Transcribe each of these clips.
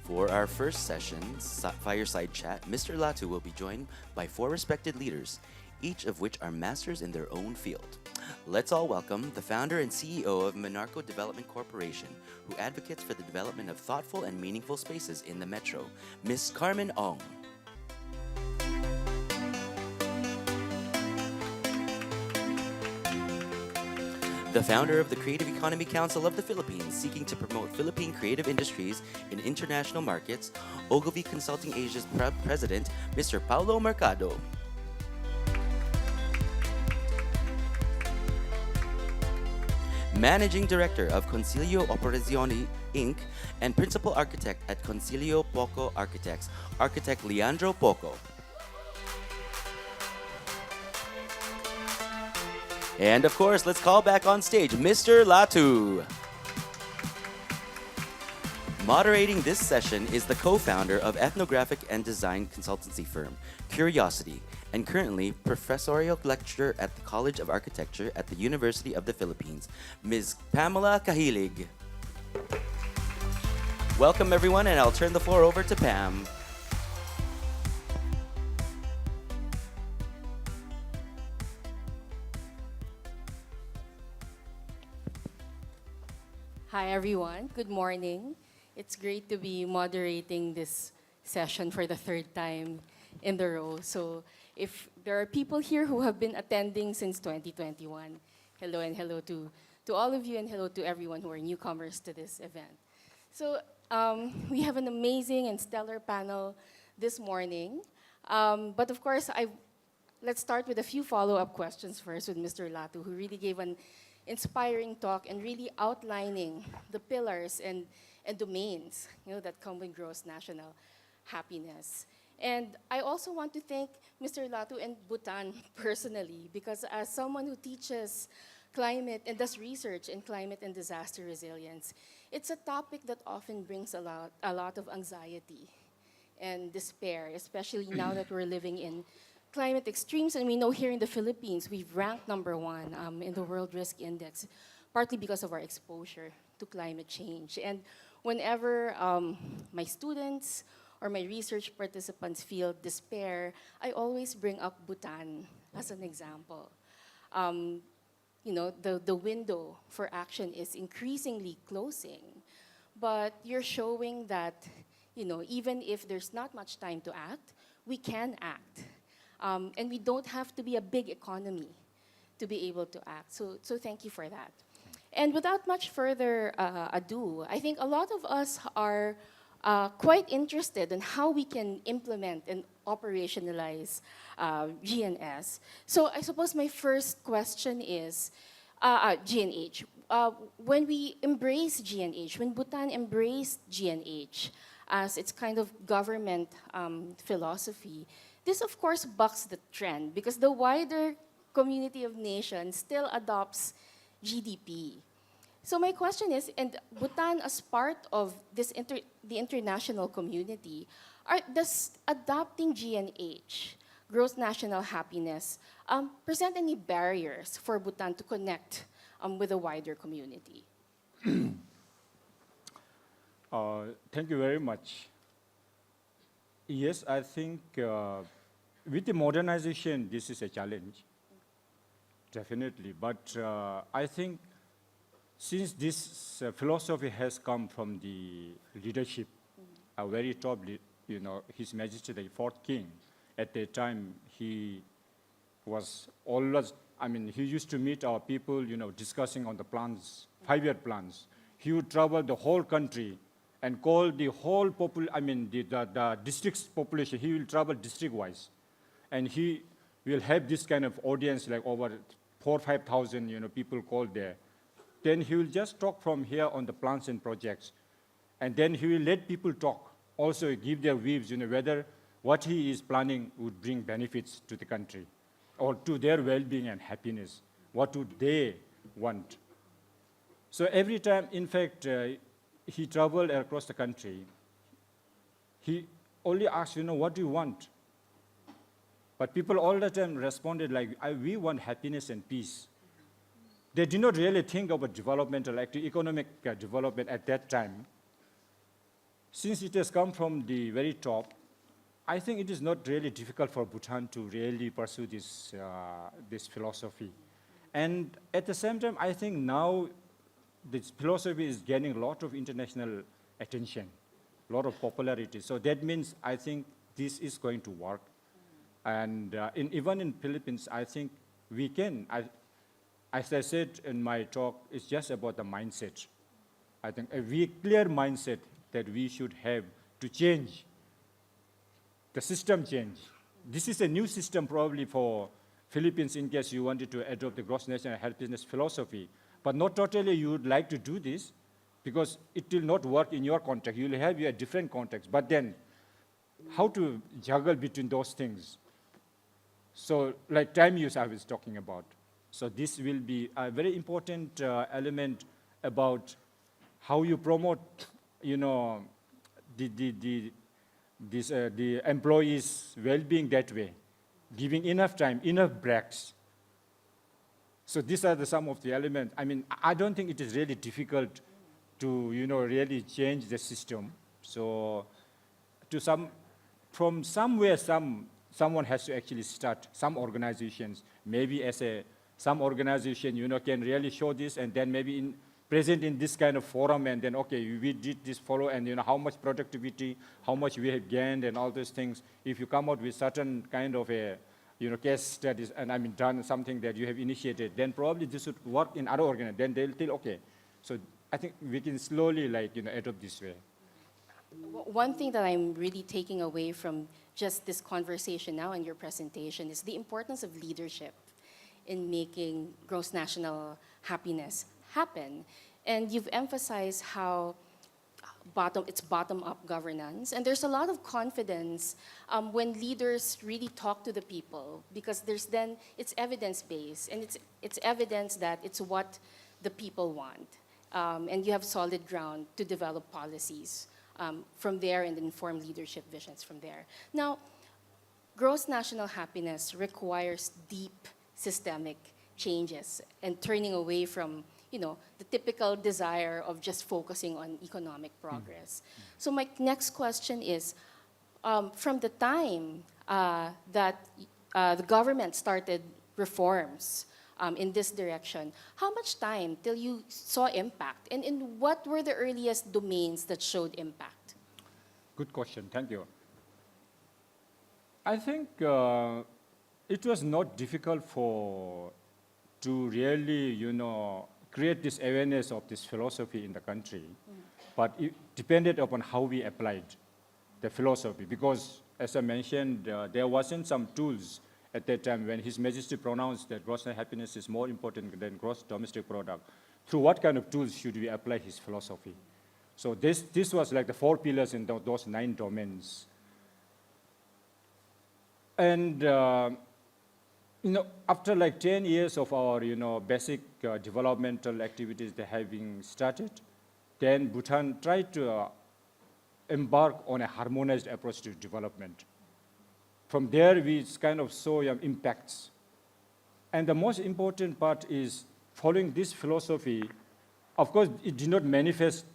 For our first session, Fireside Chat, Mr. Lhatu will be joined by four respected leaders, each of which are masters in their own field. Let's all welcome the founder and CEO of Monarco Development Corporation, who advocates for the development of thoughtful and meaningful spaces in the metro, Ms. Carmen Ong. The founder of the Creative Economy Council of the Philippines, seeking to promote Philippine creative industries in international markets, Ogilvy Consulting Asia's president, Mr. Paolo Mercado. Managing Director of Concilio Operazioni, Inc., and Principal Architect at Concilio Poco Architects, Architect Leandro Poco. And of course, let's call back on stage Mr. Lhatu. Moderating this session is the co-founder of ethnographic and design consultancy firm, Curiosity, and currently professorial lecturer at the College of Architecture at the University of the Philippines, Ms. Pamela Cajilig. Welcome everyone, and I'll turn the floor over to Pam. Hi everyone, good morning. It's great to be moderating this session for the third time in the row. So if there are people here who have been attending since 2021, hello and hello to all of you and hello to everyone who are newcomers to this event. So we have an amazing and stellar panel this morning. But of course, let's start with a few follow-up questions first with Mr. Lhatu, who really gave an inspiring talk and really outlining the pillars and domains that come with gross national happiness. And I also want to thank Mr. Lhatu and Bhutan personally, because as someone who teaches climate and does research in climate and disaster resilience, it's a topic that often brings a lot of anxiety and despair, especially now that we're living in climate extremes. And we know here in the Philippines, we've ranked #1 in the World Risk Index, partly because of our exposure to climate change. And whenever my students or my research participants feel despair, I always bring up Bhutan as an example. The window for action is increasingly closing, but you're showing that, even if there's not much time to act, we can act. And we don't have to be a big economy to be able to act. So thank you for that. And without much further ado, I think a lot of us are quite interested in how we can implement and operationalize GNS. So I suppose my first question is, GNH. When we embrace GNH, when Bhutan embraced GNH as its kind of government philosophy, this, of course, bucks the trend because the wider community of nations still adopts GDP. So my question is, and Bhutan as part of the international community, does adopting GNH, gross national happiness, present any barriers for Bhutan to connect with the wider community? Thank you very much. Yes, I think with the modernization, this is a challenge, definitely. But I think since this philosophy has come from the leadership, a very top, His Majesty the Fourth King, at the time he was always, he used to meet our people, discussing on the plans, 5-year plans. He would travel the whole country and call the whole the district's population. He will travel district-wise. And he will have this kind of audience, like over 4,000 or 5,000 people called there. Then he will just talk from here on the plans and projects. And then he will let people talk, also give their views, whether what he is planning would bring benefits to the country or to their well-being and happiness. What would they want? So every time, in fact, he traveled across the country, he only asked, what do you want? But people all the time responded like, we want happiness and peace. They did not really think about developmental, economic development at that time. since it has come from the very top, I think it is not really difficult for Bhutan to really pursue this philosophy. And at the same time, I think now this philosophy is gaining a lot of international attention, a lot of popularity. So that means I think this is going to work. And even in Philippines, I think we can, as I said in my talk, it's just about the mindset. I think a very clear mindset that we should have to change, the system change. This is a new system probably for Philippines in case you wanted to adopt the gross national happiness philosophy. But not totally you would like to do this because it will not work in your context. You will have a different context. But then how to juggle between those things? So like time use I was talking about. So this will be a very important element about how you promote, you know, the employees' well-being that way, giving enough time, enough breaks. So these are some of the elements. I mean, I don't think it is really difficult to, you know, really change the system. So from somewhere, someone has to actually start. Some organizations, maybe some organization, you know, can really show this, and then maybe present in this kind of forum, and then, okay, we did this follow, and you know, how much productivity, how much we have gained, and all those things. If you come out with certain kind of a, you know, case studies, and I mean, done something that you have initiated, then probably this would work in other organizations. Then they'll tell, okay. So I think we can slowly, like, you know, adopt this way. One thing that I'm really taking away from just this conversation now and your presentation is the importance of leadership in making gross national happiness happen. And you've emphasized how it's bottom-up governance. And there's a lot of confidence when leaders really talk to the people, because it's evidence-based, and it's evidence that it's what the people want. And you have solid ground to develop policies from there and inform leadership visions from there. Now, gross national happiness requires deep systemic changes and turning away from, you know, the typical desire of just focusing on economic progress. So my next question is, from the time that the government started reforms in this direction, how much time till you saw impact? And in what were the earliest domains that showed impact? Good question, thank you. I think it was not difficult to really, you know, create this awareness of this philosophy in the country, but it depended upon how we applied the philosophy, because as I mentioned, there wasn't some tools at that time when His Majesty pronounced that gross national happiness is more important than gross domestic product. Through what kind of tools should we apply his philosophy? So this was like the 4 pillars in those 9 domains. And you know, after like 10 years of our, you know, basic developmental activities that have been started, then Bhutan tried to embark on a harmonized approach to development. From there, we kind of saw impacts. And the most important part is following this philosophy. Of course, it did not manifest,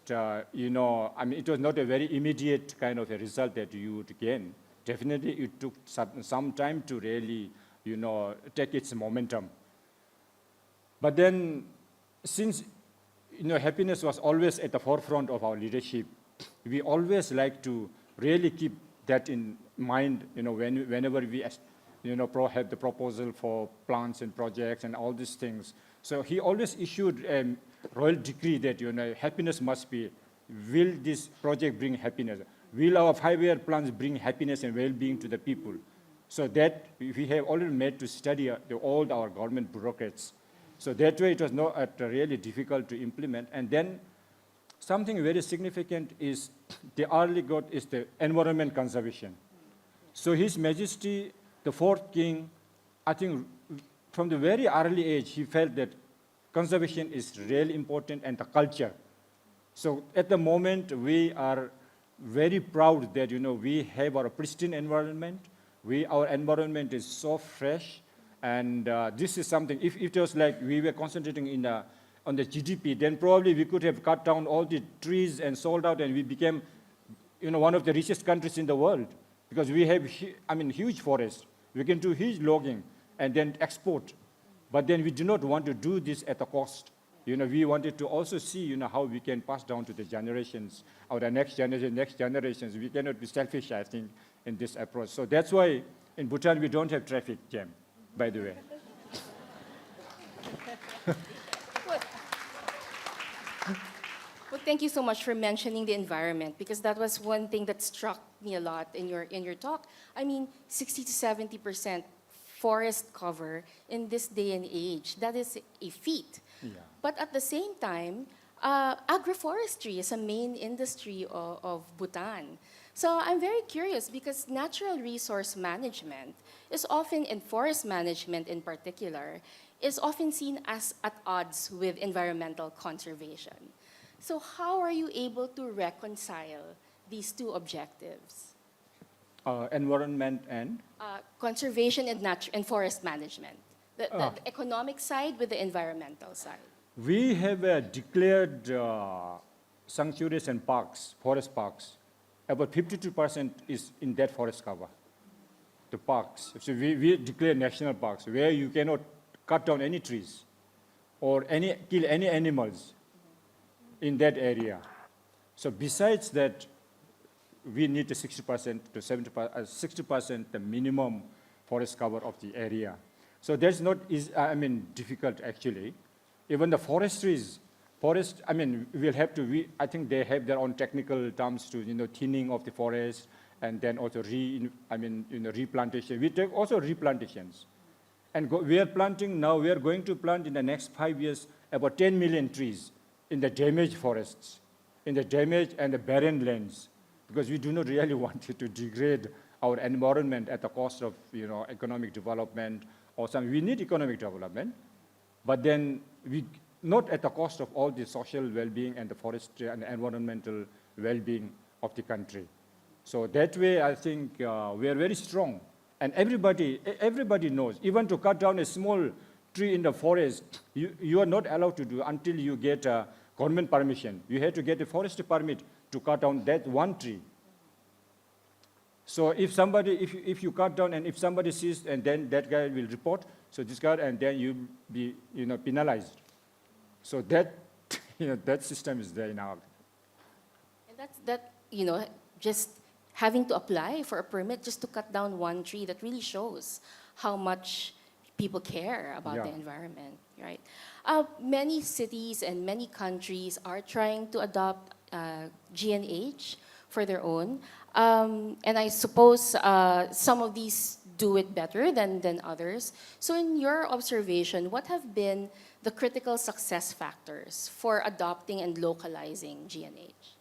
you know, I mean, it was not a very immediate kind of a result that you would gain. Definitely, it took some time to really, you know, take its momentum. But then, since, you know, happiness was always at the forefront of our leadership, we always like to really keep that in mind, you know, whenever we, you know, have the proposal for plans and projects and all these things. So he always issued a royal decree that, you know, happiness must be, will this project bring happiness? Will our 5-year plans bring happiness and well-being to the people? So that we have already made to study all our government bureaucrats. So that way it was not really difficult to implement. And then something very significant is the early goal is the environment conservation. So His Majesty, the 4th King, I think from the very early age, he felt that conservation is really important and the culture. So at the moment, we are very proud that, you know, we have our pristine environment. Our environment is so fresh, and this is something, if it was like we were concentrating on the GDP, then probably we could have cut down all the trees and sold out, and we became one of the richest countries in the world because we have, huge forests. We can do huge logging and then export. But then we do not want to do this at a cost. We wanted to also see, how we can pass down to the generations, or the next generations. We cannot be selfish, I think, in this approach. So that's why in Bhutan we don't have traffic jam, by the way. Well, thank you so much for mentioning the environment, because that was one thing that struck me a lot in your talk. I mean, 60 to 70% forest cover in this day and age. That is a feat. Yeah. But at the same time, agroforestry is a main industry of Bhutan. So I'm very curious because natural resource management is often, and forest management in particular, is often seen as at odds with environmental conservation. So how are you able to reconcile these two objectives? Environment and? Conservation and forest management. The economic side with the environmental side. We have declared sanctuaries and parks, forest parks. About 52% is in that forest cover, the parks. So we declare national parks where you cannot cut down any trees or kill any animals in that area. So besides that, we need a 60% to 60% the minimum forest cover of the area. So that's not difficult actually. Even the we'll have to, I think they have their own technical terms to, thinning of the forest, and then also replantation. We take also replantations. And we are planting now, we are going to plant in the next 5 years about 10 million trees in the damaged forests, in the damaged and the barren lands, because we do not really want to degrade our environment at the cost of, economic development or something. We need economic development, but then not at the cost of all the social well-being and the forestry and environmental well-being of the country. So that way, I think we are very strong. And everybody knows, even to cut down a small tree in the forest, you are not allowed to do until you get a government permission. You have to get a forest permit to cut down that one tree. So if you cut down and if somebody sees, and then that guy will report, so this guy, and then you be, penalized. So that, that system is there now. And just having to apply for a permit just to cut down one tree, that really shows how much people care about the environment, right? Many cities and many countries are trying to adopt GNH for their own. And I suppose some of these do it better than others. So in your observation, what have been the critical success factors for adopting and localizing GNH?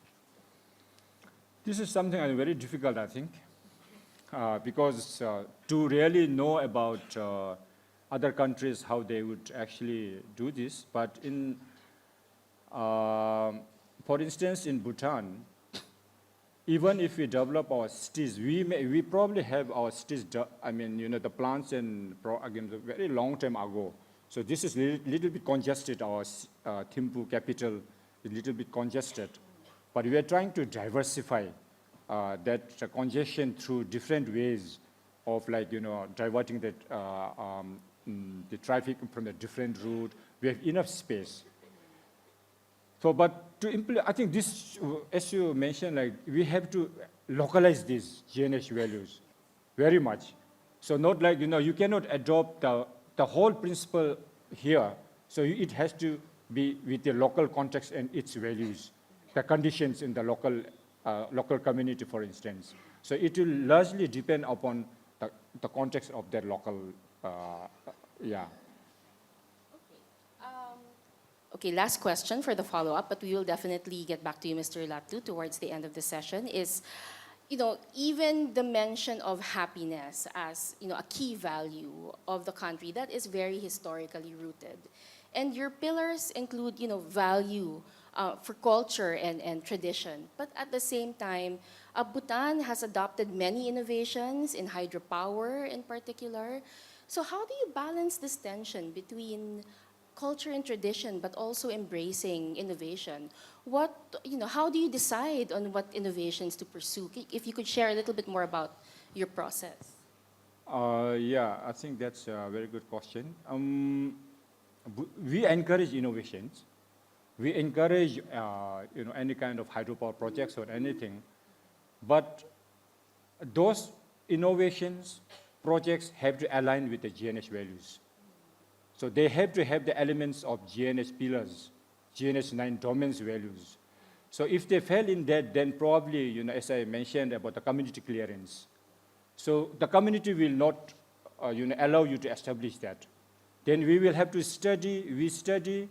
This is something very difficult, I think, because to really know about other countries, how they would actually do this. But for instance, in Bhutan, even if we develop our cities, we probably have our cities, the plants and again, very long time ago. So this is a little bit congested, our Thimphu capital is a little bit congested. But we are trying to diversify that congestion through different ways of diverting the traffic from a different route. We have enough space. So, but to implement, I think this, as you mentioned, we have to localize these GNH values very much. So not you cannot adopt the whole principle here. So it has to be with the local context and its values, the conditions in the local community, for instance. So it will largely depend upon the context of their local, Okay, last question for the follow-up, but we will definitely get back to you, Mr. Lhatu, towards the end of the session, is, even the mention of happiness as, a key value of the country, that is very historically rooted. And your pillars include, value for culture and tradition. But at the same time, Bhutan has adopted many innovations in hydropower in particular. So how do you balance this tension between culture and tradition, but also embracing innovation. How do you decide on what innovations to pursue? If you could share a little bit more about your process. Yeah, I think that's a very good question. We encourage innovations. We encourage any kind of hydropower projects or anything, but those innovations projects have to align with the GNH values. So they have to have the elements of GNH pillars, GNH 9 domains values. So if they fail in that, then probably, as I mentioned about the community clearance. So the community will not allow you to establish that. Then we will have to study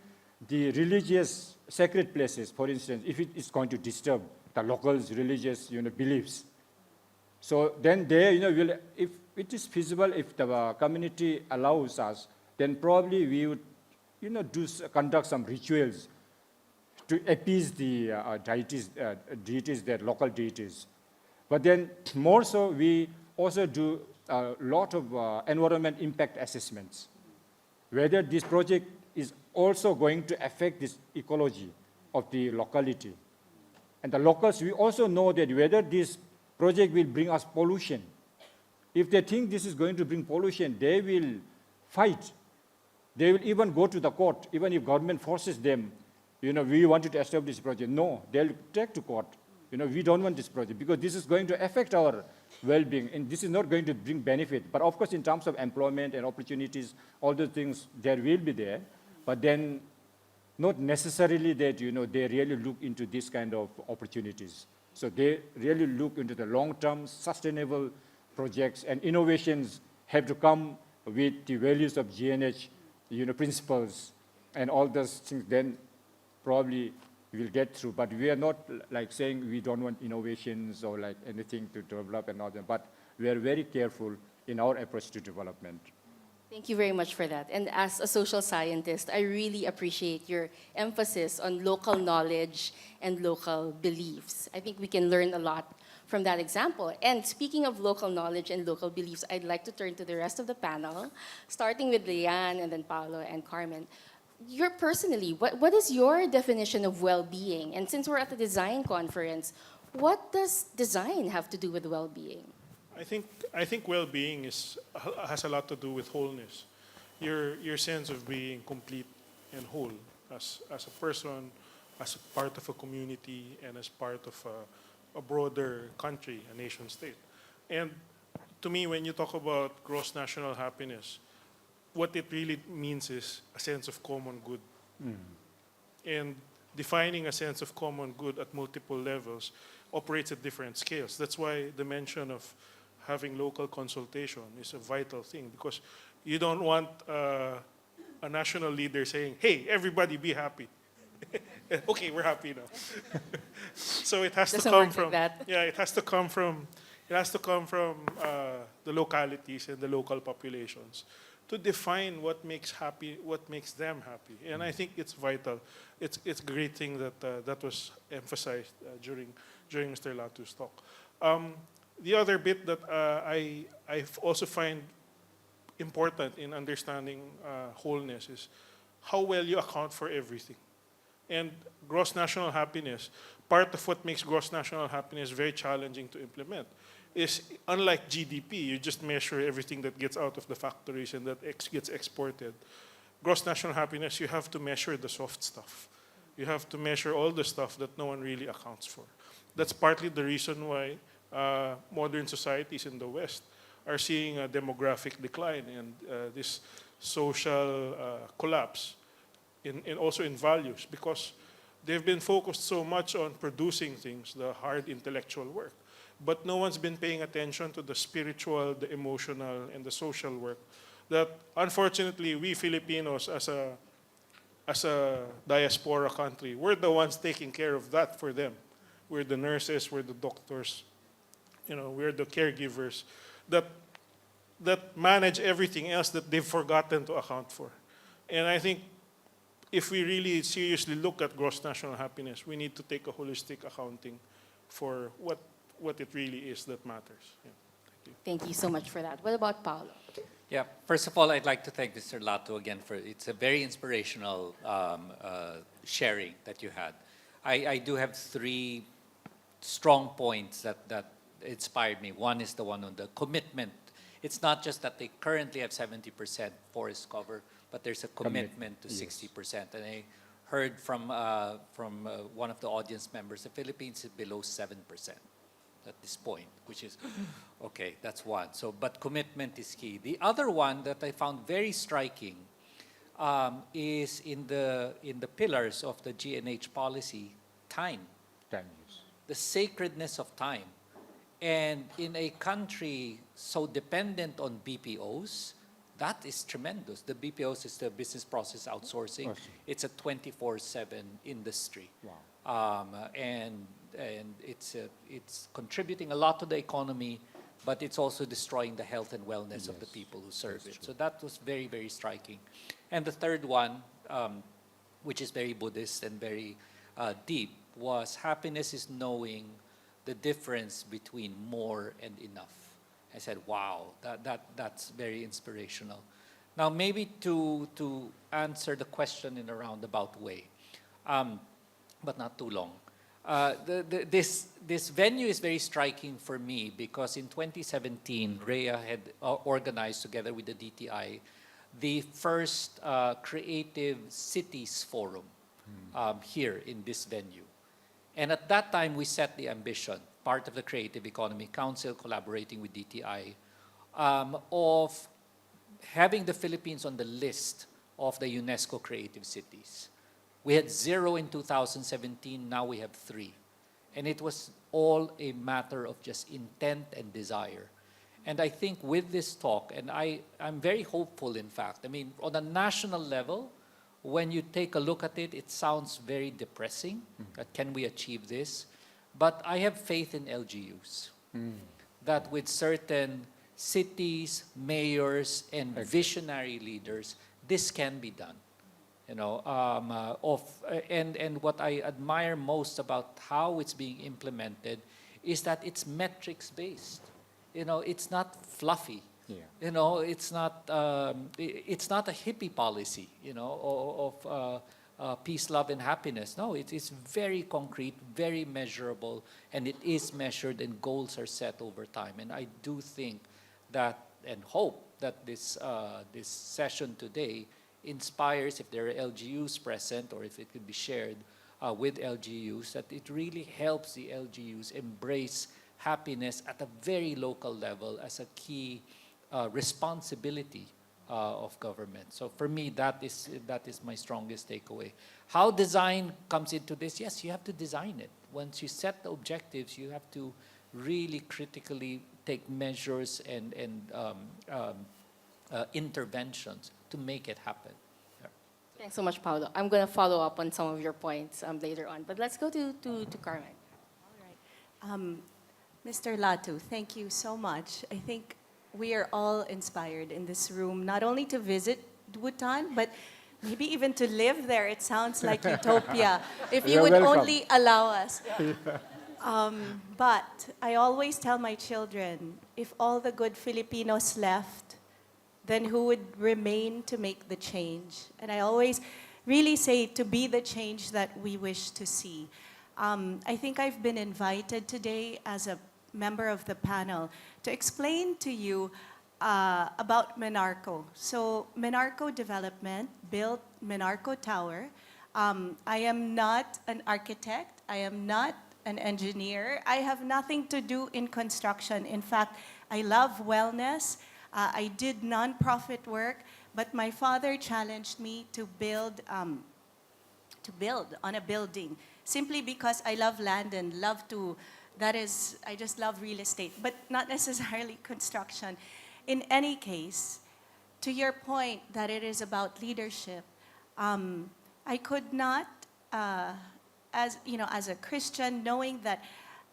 the religious sacred places, for instance, if it is going to disturb the locals' religious beliefs. So then there, if it is feasible, if the community allows us, then probably we would, conduct some rituals to appease the deities, their local deities. But then more so, we also do a lot of environment impact assessments, whether this project is also going to affect this ecology of the locality. And the locals, we also know that whether this project will bring us pollution. If they think this is going to bring pollution, they will fight. They will even go to the court, even if government forces them, we wanted to establish this project. No, they'll take to court. We don't want this project because this is going to affect our well-being, and this is not going to bring benefit. But of course, in terms of employment and opportunities, all those things, there will be there. But then not necessarily that, they really look into this kind of opportunities. So they really look into the long-term sustainable projects, and innovations have to come with the values of GNH, principles, and all those things. Then probably we will get through. But we are not like saying we don't want innovations or like anything to develop and all that. But we are very careful in our approach to development. Thank you very much for that. And as a social scientist, I really appreciate your emphasis on local knowledge and local beliefs. I think we can learn a lot from that example. And speaking of local knowledge and local beliefs, I'd like to turn to the rest of the panel, starting with Leanne and then Paolo and Carmen. Personally, what is your definition of well-being? And since we're at the design conference, what does design have to do with well-being? I think well-being has a lot to do with wholeness. Your sense of being complete and whole as a person, as a part of a community, and as part of a broader country, a nation state. And to me, when you talk about gross national happiness, what it really means is a sense of common good. And defining a sense of common good at multiple levels operates at different scales. That's why the mention of having local consultation is a vital thing, because you don't want a national leader saying, "Hey, everybody be happy." Okay, we're happy now. So it has to come from it has to come from the localities and the local populations to define what makes them happy. And I think it's vital. It's a great thing that that was emphasized during Mr. Lhatu's talk. The other bit that I also find important in understanding wholeness is how well you account for everything. And gross national happiness, part of what makes gross national happiness very challenging to implement is, unlike GDP, you just measure everything that gets out of the factories and that gets exported. Gross national happiness, you have to measure the soft stuff. You have to measure all the stuff that no one really accounts for. That's partly the reason why modern societies in the West are seeing a demographic decline and this social collapse also in values, because they've been focused so much on producing things, the hard intellectual work, but no one's been paying attention to the spiritual, the emotional, and the social work that unfortunately we Filipinos as a diaspora country, we're the ones taking care of that for them. We're the nurses, we're the doctors, we're the caregivers that manage everything else that they've forgotten to account for. And I think if we really seriously look at gross national happiness, we need to take a holistic accounting for what it really is that matters. Yeah. Thank you so much for that. What about Paolo? Yeah, first of all, I'd like to thank Mr. Lhatu again for it's a very inspirational sharing that you had. I do have three strong points that inspired me. One is the one on the commitment. It's not just that they currently have 70% forest cover, but there's a commitment to 60%. And I heard from one of the audience members, the Philippines is below 7% at this point, which is, okay, that's one. So, but commitment is key. The other one that I found very striking is in the pillars of the GNH policy, time, Time use. the sacredness of time. And in a country so dependent on BPOs, that is tremendous. The BPOs is the business process outsourcing. Awesome. It's a 24/7 industry. Wow. And it's contributing a lot to the economy, but it's also destroying the health and wellness of the Yes, people who serve that's it. true. So that was very, very striking. And the third one, which is very Buddhist and very deep, was happiness is knowing the difference between more and enough. I said, wow, that's very inspirational. Now, maybe to answer the question in a roundabout way, but not too long. This venue is very striking for me because in 2017, RHEA had organized together with the DTI the first Creative Cities Forum here in this venue. And at that time, we set the ambition, part of the Creative Economy Council collaborating with DTI, of having the Philippines on the list of the UNESCO Creative Cities. We had 0 in 2017, now we have 3. And it was all a matter of just intent and desire. And I think with this talk, and I'm very hopeful in fact, I mean, on a national level, when you take a look at it, it sounds very depressing, that can we achieve this? But I have faith in LGUs, that with certain cities, mayors, and visionary leaders, this can be done. You know, and what I admire most about how it's being implemented is that it's metrics based. You know, it's not fluffy. Yeah. You know, it's not a hippie policy. You know, of peace, love, and happiness. No, it is very concrete, very measurable, and it is measured, and goals are set over time. And I do think that, and hope that this session today inspires, if there are LGUs present or if it could be shared with LGUs, that it really helps the LGUs embrace happiness at a very local level as a key responsibility of government. So for me, that is my strongest takeaway. How design comes into this? Yes, you have to design it. Once you set the objectives, you have to really critically take measures and interventions to make it happen. Yeah. Thanks so much, Paolo. I'm going to follow up on some of your points later on. But let's go to Carmen. All right. Mr. Lhatu, thank you so much. I think we are all inspired in this room, not only to visit Bhutan, but maybe even to live there. It sounds like utopia, if you You're would welcome. only allow us. But I always tell my children, if all the good Filipinos left, then who would remain to make the change? And I always really say to be the change that we wish to see. I think I've been invited today as a member of the panel to explain to you about Menarco. So Menarco Development built Menarco Tower. I am not an architect. I am not an engineer. I have nothing to do in construction. In fact, I love wellness. I did nonprofit work, but my father challenged me to build on a building simply because I love land and I just love real estate, but not necessarily construction. In any case, to your point that it is about leadership, I could not, as a Christian, knowing that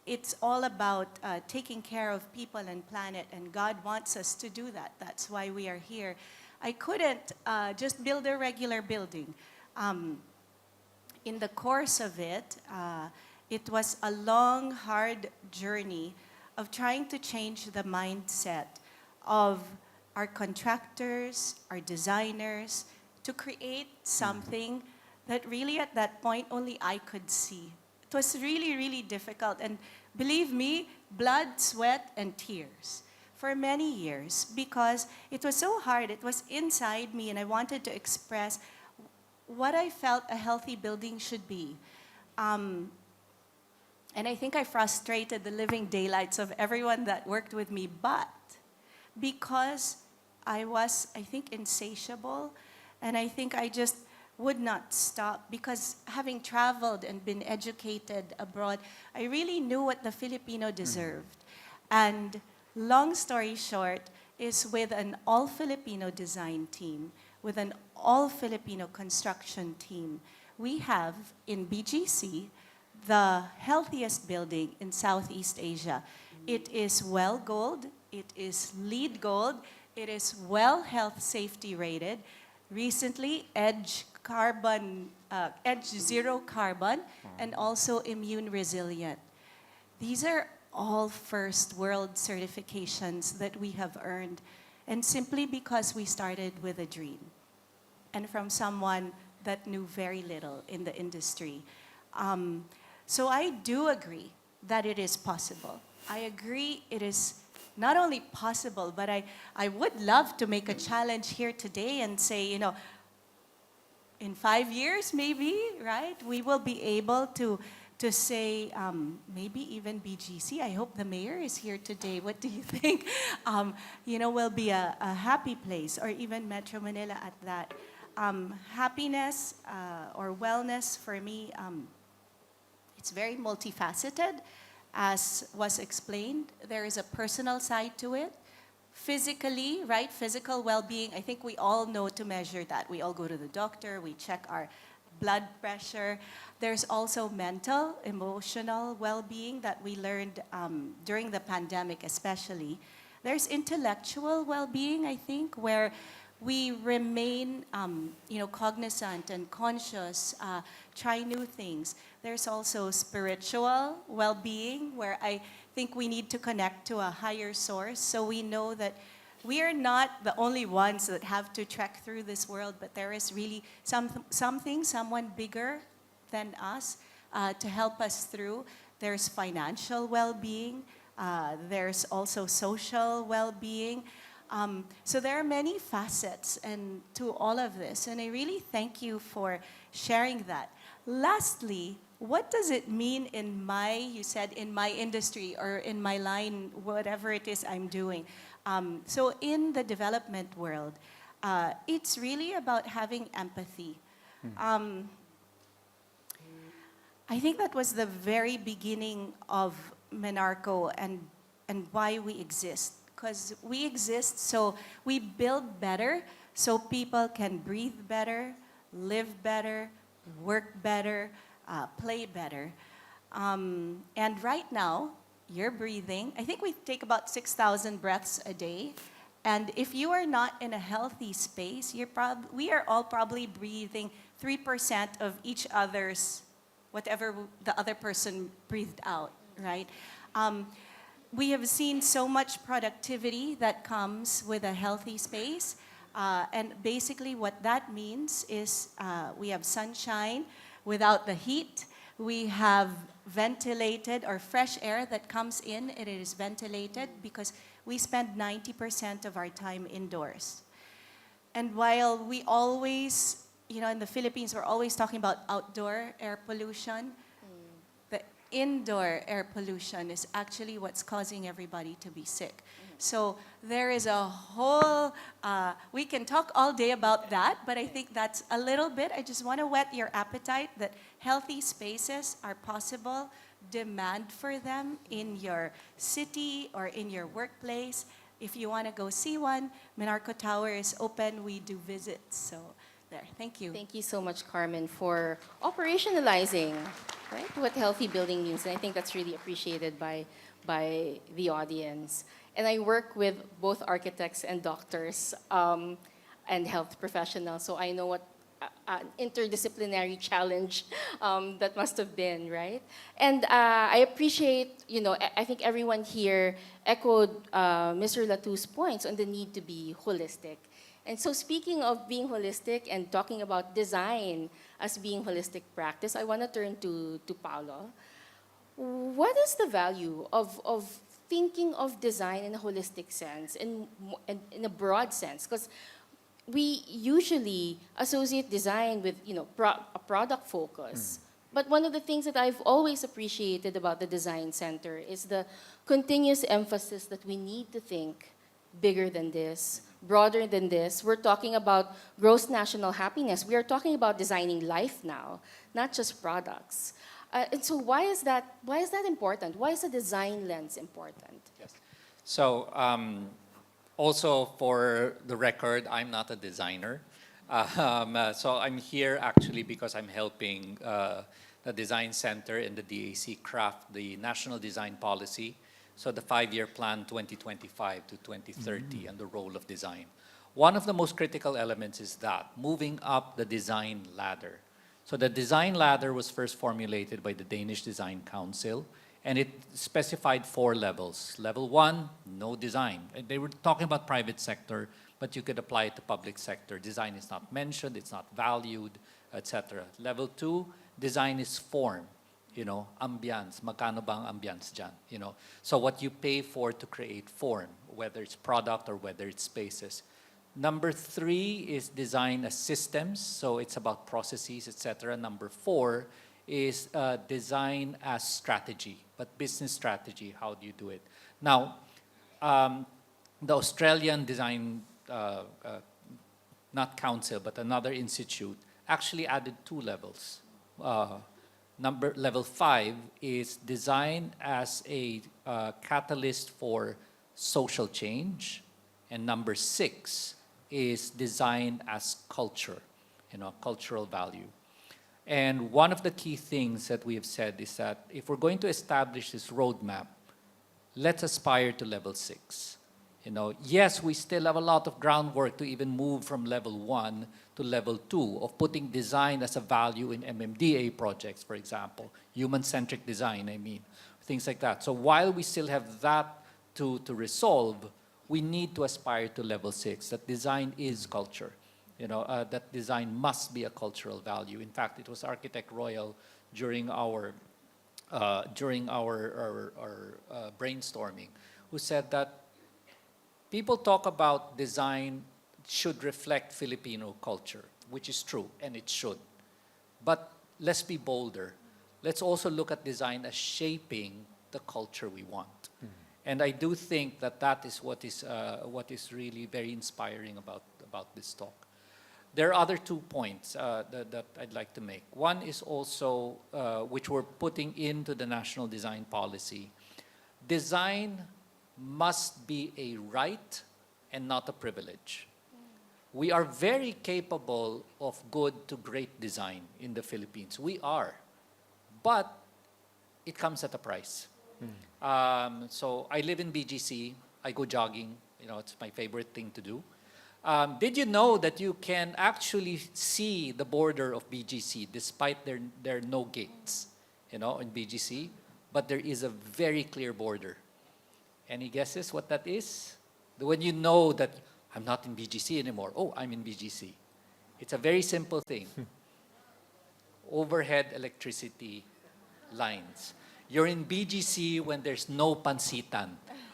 it's all about taking care of people and planet, and God wants us to do that. That's why we are here. I couldn't just build a regular building. In the course of it, it was a long, hard journey of trying to change the mindset of our contractors, our designers, to create something that really at that point only I could see. It was really, really difficult. And believe me, blood, sweat, and tears for many years because it was so hard. It was inside me, and I wanted to express what I felt a healthy building should be. And I think I frustrated the living daylights of everyone that worked with me, but because I was, I think, insatiable, and I think I just would not stop because having traveled and been educated abroad, I really knew what the Filipino deserved. And long story short, is with an all-Filipino design team, with an all-Filipino construction team, we have in BGC the healthiest building in Southeast Asia. It is WELL Gold, it is LEED Gold, it is WELL Health Safety rated, recently Edge Zero Carbon, and also Immune Resilient. These are all first world certifications that we have earned, and simply because we started with a dream and from someone that knew very little in the industry. So I do agree that it is possible. I agree it is not only possible, but I would love to make a challenge here today and say, you know, in 5 years maybe, right, we will be able to say, maybe even BGC, I hope the mayor is here today, what do you think? You know, will be a happy place, or even Metro Manila at that. Happiness or wellness for me, it's very multifaceted, as was explained. There is a personal side to it. Physically, right, physical well-being, I think we all know to measure that. We all go to the doctor, we check our blood pressure. There's also mental, emotional well-being that we learned during the pandemic especially. There's intellectual well-being, I think, where we remain cognizant and conscious, try new things. There's also spiritual well-being, where I think we need to connect to a higher source, so we know that we are not the only ones that have to trek through this world, but there is really someone bigger than us to help us through. There's financial well-being. There's also social well-being. So there are many facets and to all of this, and I really thank you for sharing that. Lastly, what does it mean you said in my industry or in my line, whatever it is I'm doing? So in the development world, it's really about having empathy. I think that was the very beginning of Menarco and why we exist. Because we exist, so we build better, so people can breathe better, live better, work better, play better. And right now, you're breathing. I think we take about 6,000 breaths a day. And if you are not in a healthy space, we are all probably breathing 3% of each other's, whatever the other person breathed out, right? We have seen so much productivity that comes with a healthy space. And basically what that means is we have sunshine without the heat. We have ventilated or fresh air that comes in. It is ventilated because we spend 90% of our time indoors. And while we always, in the Philippines, we're always talking about outdoor air pollution, the indoor air pollution is actually what's causing everybody to be sick. So there is a whole, we can talk all day about that, but I think that's a little bit. I just want to whet your appetite that healthy spaces are possible. Demand for them in your city or in your workplace. If you want to go see one, Menarco Tower is open. We do visits. So there, thank you. Thank you so much, Carmen, for operationalizing, right, what healthy building means. And I think that's really appreciated by the audience. And I work with both architects and doctors and health professionals, so I know what an interdisciplinary challenge that must have been, right? And I appreciate, I think everyone here echoed Mr. Lhatu's points on the need to be holistic. And so speaking of being holistic and talking about design as being holistic practice, I want to turn to Paolo. What is the value of thinking of design in a holistic sense, in a broad sense? Because we usually associate design with a product focus. But one of the things that I've always appreciated about the Design Center is the continuous emphasis that we need to think bigger than this, broader than this. We're talking about gross national happiness. We are talking about designing life now, not just products. And so why is that important? Why is the design lens important? Yes. So also for the record, I'm not a designer. So I'm here actually because I'm helping the Design Center and the DAC craft the National Design Policy. So the 5-year plan 2025 to 2030 and the role of design. One of the most critical elements is that, moving up the design ladder. So the design ladder was first formulated by the Danish Design Council, and it specified 4 levels. Level 1, no design. They were talking about private sector, but you could apply it to public sector. Design is not mentioned, it's not valued, etc. Level 2, design is form. Ambiance, magkano ba ang ambiance dyan? So what you pay for to create form, whether it's product or whether it's spaces. Number 3 is design as systems, so it's about processes, etc. Number 4 is design as strategy, but business strategy, how do you do it? Now, the Australian Design, not council, but another institute, actually added 2 levels. Level 5 is design as a catalyst for social change, and number 6 is design as culture, cultural value. And one of the key things that we have said is that if we're going to establish this roadmap, let's aspire to level 6. Yes, we still have a lot of groundwork to even move from level 1 to level 2 of putting design as a value in MMDA projects, for example, human-centric design, things like that. So while we still have that to resolve, we need to aspire to level 6, that design is culture. That design must be a cultural value. In fact, it was Architect Royal during our brainstorming who said that people talk about design should reflect Filipino culture, which is true, and it should. But let's be bolder. Let's also look at design as shaping the culture we want. And I do think that is what is really very inspiring about this talk. There are other 2 points that I'd like to make. One is also, which we're putting into the National Design Policy. Design must be a right and not a privilege. We are very capable of good to great design in the Philippines. We are. But it comes at a price. So I live in BGC. I go jogging. It's my favorite thing to do. Did you know that you can actually see the border of BGC despite there are no gates, in BGC? But there is a very clear border. Any guesses what that is? When you know that I'm not in BGC anymore. Oh, I'm in BGC. It's a very simple thing. Overhead electricity lines. You're in BGC when there's no pansitan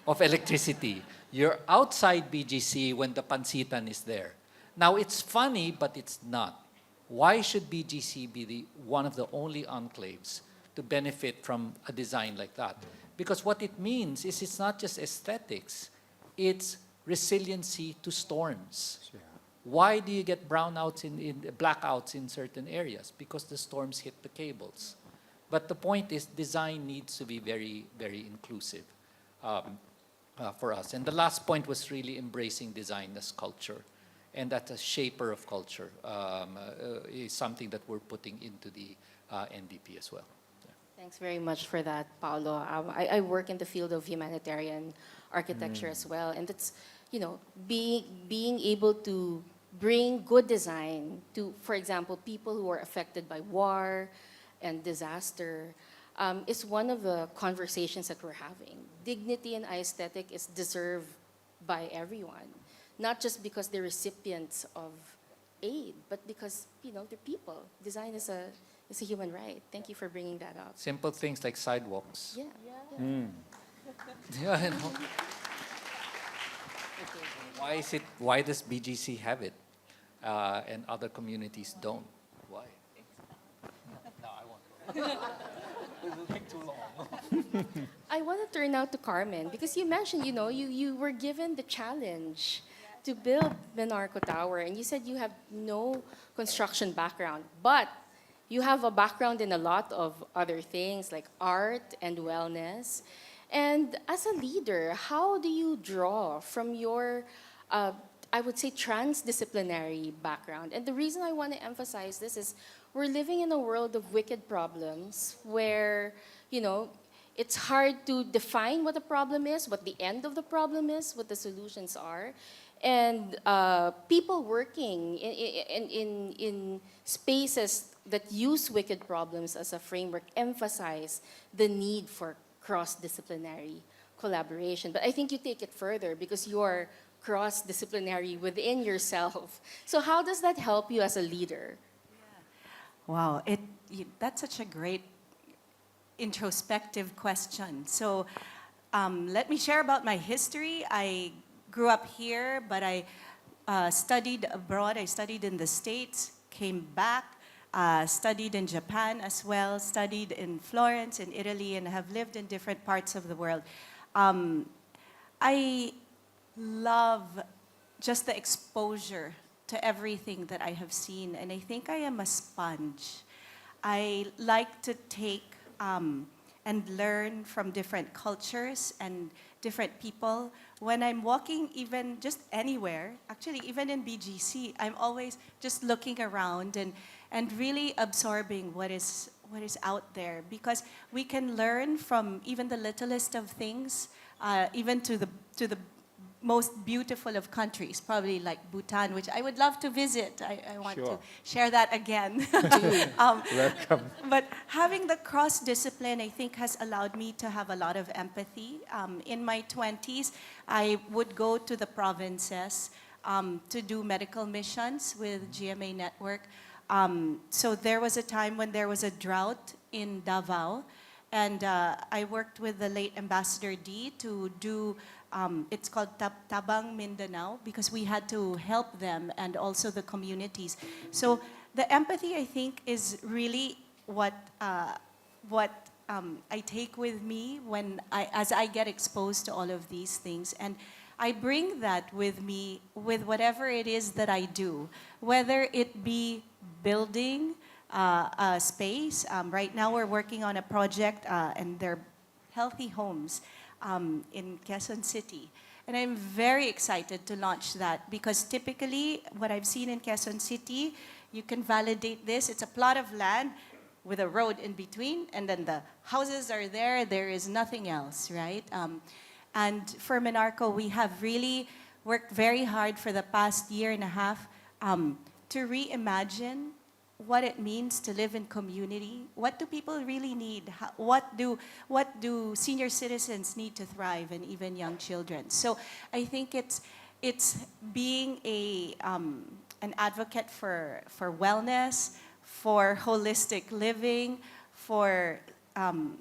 of electricity. You're outside BGC when the pansitan is there. Now, it's funny, but it's not. Why should BGC be one of the only enclaves to benefit from a design like that? Because what it means is it's not just aesthetics, it's resiliency to storms. Yeah. Why do you get brownouts in blackouts in certain areas? Because the storms hit the cables. But the point is, design needs to be very, very inclusive for us. And the last point was really embracing design as culture. And that a shaper of culture is something that we're putting into the NDP as well. Thanks very much for that, Paolo. I work in the field of humanitarian architecture as well, and it's being able to bring good design to, for example, people who are affected by war and disaster, is one of the conversations that we're having. Dignity and aesthetic is deserved by everyone, not just because they're recipients of aid, but because, they're people. Design is a human right. Thank you for bringing that up. Simple things like sidewalks. Yeah. Yeah, I know. Why does BGC have it and other communities don't? Why? No, I won't. It will take too long. I want to turn now to Carmen because you mentioned, you were given the challenge to build Menarco Tower, and you said you have no construction background, but you have a background in a lot of other things like art and wellness. And as a leader, how do you draw from your, I would say, transdisciplinary background? And the reason I want to emphasize this is we're living in a world of wicked problems where, it's hard to define what the problem is, what the end of the problem is, what the solutions are. And people working in spaces that use wicked problems as a framework emphasize the need for cross-disciplinary collaboration. But I think you take it further because you're cross-disciplinary within yourself. So how does that help you as a leader? Wow, that's such a great introspective question. So let me share about my history. I grew up here, but I studied abroad. I studied in the States, came back, studied in Japan as well, studied in Florence, in Italy, and have lived in different parts of the world. I love just the exposure to everything that I have seen, and I think I am a sponge. I like to take and learn from different cultures and different people. When I'm walking even just anywhere, actually even in BGC, I'm always just looking around and really absorbing what is out there, because we can learn from even the littlest of things, even to the most beautiful of countries, probably like Bhutan, which I would love to visit. I want to share that again. Welcome. But having the cross-discipline, I think, has allowed me to have a lot of empathy. In my 20s, I would go to the provinces to do medical missions with GMA Network. So there was a time when there was a drought in Davao, and I worked with the late Ambassador D to do, it's called Tabang Mindanao, because we had to help them and also the communities. So the empathy, I think, is really what I take with me as I get exposed to all of these things. And I bring that with me with whatever it is that I do, whether it be building a space. Right now we're working on a project and they're healthy homes in Quezon City. And I'm very excited to launch that, because typically what I've seen in Quezon City, you can validate this, it's a plot of land with a road in between, and then the houses are there is nothing else, right? And for Menarco, we have really worked very hard for the past year and a half to reimagine what it means to live in community. What do people really need? What do senior citizens need to thrive, and even young children? So I think it's being an advocate for wellness, for holistic living, for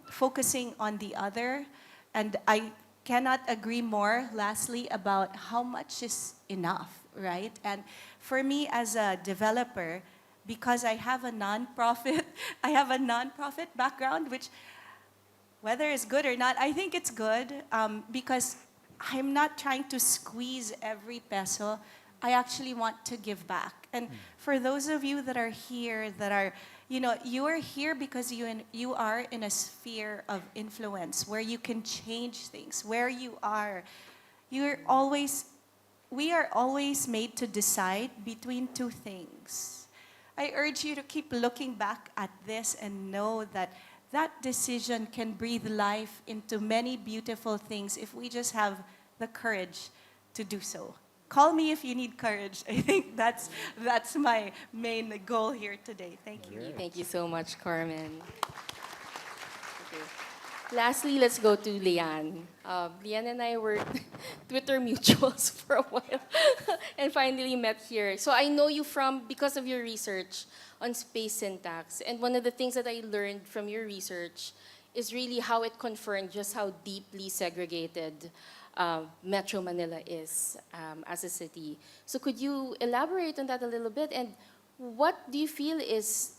focusing on the other. And I cannot agree more, lastly, about how much is enough, right? And for me as a developer, because I have a nonprofit, background, which, whether it's good or not, I think it's good, because I'm not trying to squeeze every peso. I actually want to give back. And for those of you that are here, you are here because you are in a sphere of influence where you can change things, where we are always made to decide between two things. I urge you to keep looking back at this and know that that decision can breathe life into many beautiful things if we just have the courage to do so. call me if you need courage. I think that's my main goal here today. Thank you. Thank you so much, Carmen. Okay. Lastly, let's go to Leanne. Leanne and I were Twitter mutuals for a while and finally met here. So I know you because of your research on space syntax. And one of the things that I learned from your research is really how it confirmed just how deeply segregated Metro Manila is as a city. So could you elaborate on that a little bit? And what do you feel is,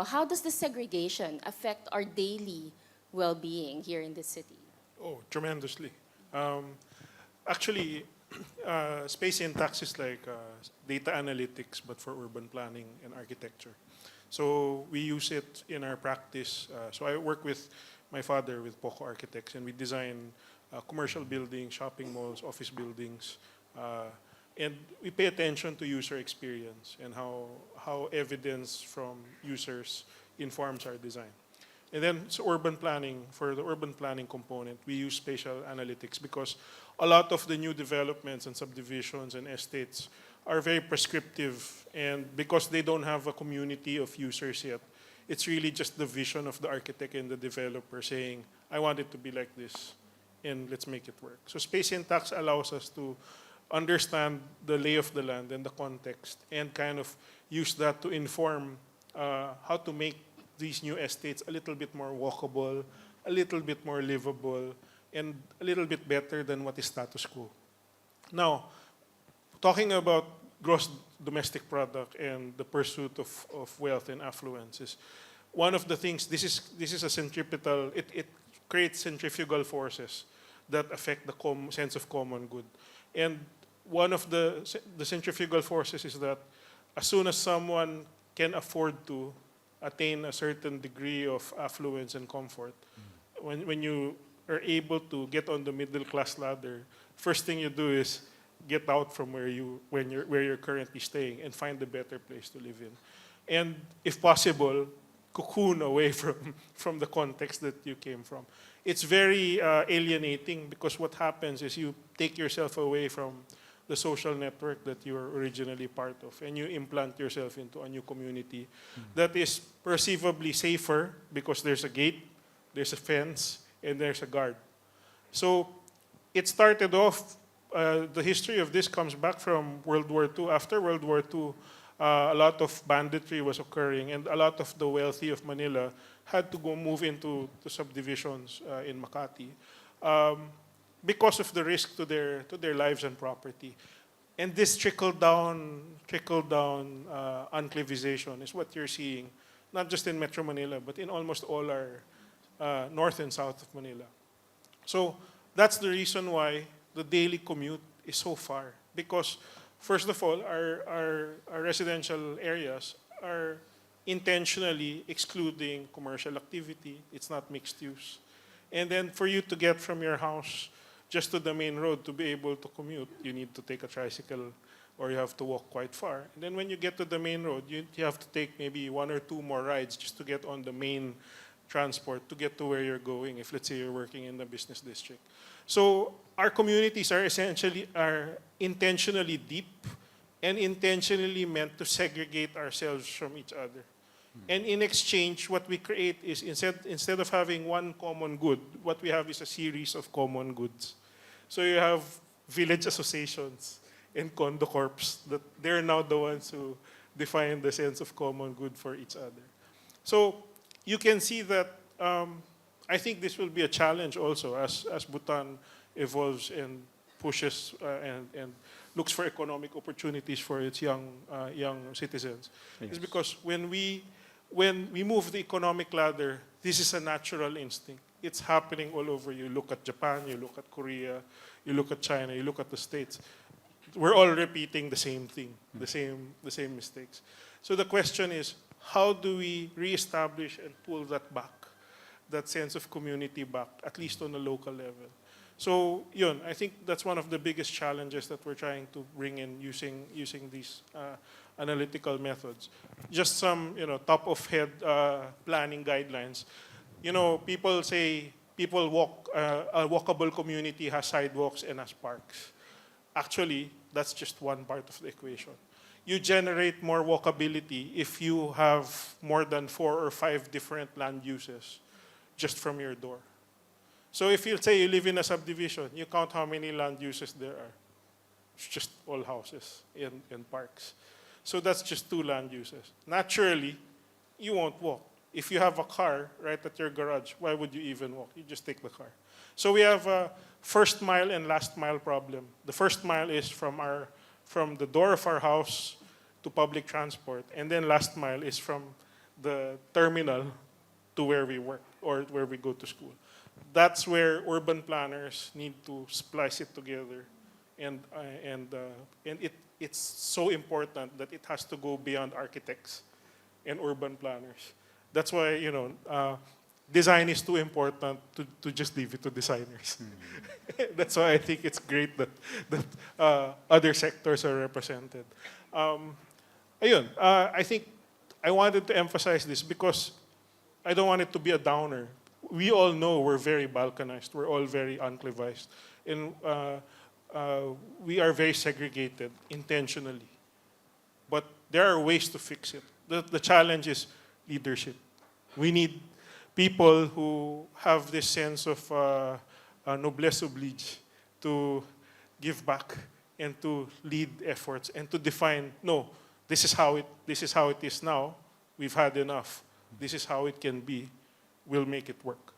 how does the segregation affect our daily well-being here in this city? Oh, tremendously. Actually, space syntax is like data analytics, but for urban planning and architecture. So we use it in our practice. So I work with my father with Poco Architects, and we design commercial buildings, shopping malls, office buildings, and we pay attention to user experience and how evidence from users informs our design. And then urban planning, for the urban planning component, we use spatial analytics because a lot of the new developments and subdivisions and estates are very prescriptive, and because they don't have a community of users yet, it's really just the vision of the architect and the developer saying, I want it to be like this, and let's make it work. So space syntax allows us to understand the lay of the land and the context and kind of use that to inform how to make these new estates a little bit more walkable, a little bit more livable, and a little bit better than what is status quo. Now, talking about gross domestic product and the pursuit of wealth and affluence is one of the things. This is a centripetal. It creates centrifugal forces that affect the sense of common good, and one of the centrifugal forces is that as soon as someone can afford to attain a certain degree of affluence and comfort, when you are able to get on the middle class ladder, first thing you do is get out from where you're currently staying and find a better place to live in, and if possible, cocoon away from the context that you came from. It's very alienating because what happens is you take yourself away from the social network that you were originally part of, and you implant yourself into a new community that is perceivably safer because there's a gate, there's a fence, and there's a guard. So it started off, the history of this comes back from World War II. After World War II, a lot of banditry was occurring, and a lot of the wealthy of Manila had to go move into the subdivisions in Makati. Because of the risk to their lives and property. And this trickle-down unclavization is what you're seeing, not just in Metro Manila, but in almost all our north and south of Manila. So that's the reason why the daily commute is so far. Because, first of all, our residential areas are intentionally excluding commercial activity. It's not mixed use. And then for you to get from your house just to the main road to be able to commute, you need to take a tricycle or you have to walk quite far. And then when you get to the main road, you have to take maybe 1 or 2 more rides just to get on the main transport to get to where you're going, if let's say you're working in the business district. So our communities are intentionally deep and intentionally meant to segregate ourselves from each other. And in exchange, what we create is instead of having one common good, what we have is a series of common goods. So you have village associations and condo corps that they're now the ones who define the sense of common good for each other. So you can see that I think this will be a challenge also as Bhutan evolves and pushes and looks for economic opportunities for its young citizens. Yes. It's because when we move the economic ladder, this is a natural instinct. It's happening all over. You look at Japan, you look at Korea, you look at China, you look at the States. We're all repeating the same thing, the same mistakes. So the question is, how do we reestablish and pull that back, that sense of community back, at least on a local level? So, I think that's one of the biggest challenges that we're trying to bring in using these analytical methods. Just some, top of head planning guidelines. People say a walkable community has sidewalks and has parks. Actually, that's just one part of the equation. You generate more walkability if you have more than 4 or 5 different land uses just from your door. So if you say you live in a subdivision, you count how many land uses there are. It's just all houses and parks. So that's just 2 land uses. Naturally, you won't walk. If you have a car right at your garage, why would you even walk? You just take the car. So we have a first mile and last mile problem. The first mile is from the door of our house to public transport, and then last mile is from the terminal to where we work or where we go to school. That's where urban planners need to splice it together, and it's so important that it has to go beyond architects and urban planners. That's why design is too important to just leave it to designers. That's why I think it's great that other sectors are represented. I think I wanted to emphasize this because I don't want it to be a downer. We all know we're very balkanized. We're all very enclavized. And we are very segregated intentionally. But there are ways to fix it. The challenge is leadership. We need people who have this sense of noblesse oblige to give back and to lead efforts and to define, no, this is how it is now. We've had enough. This is how it can be. We'll make it work.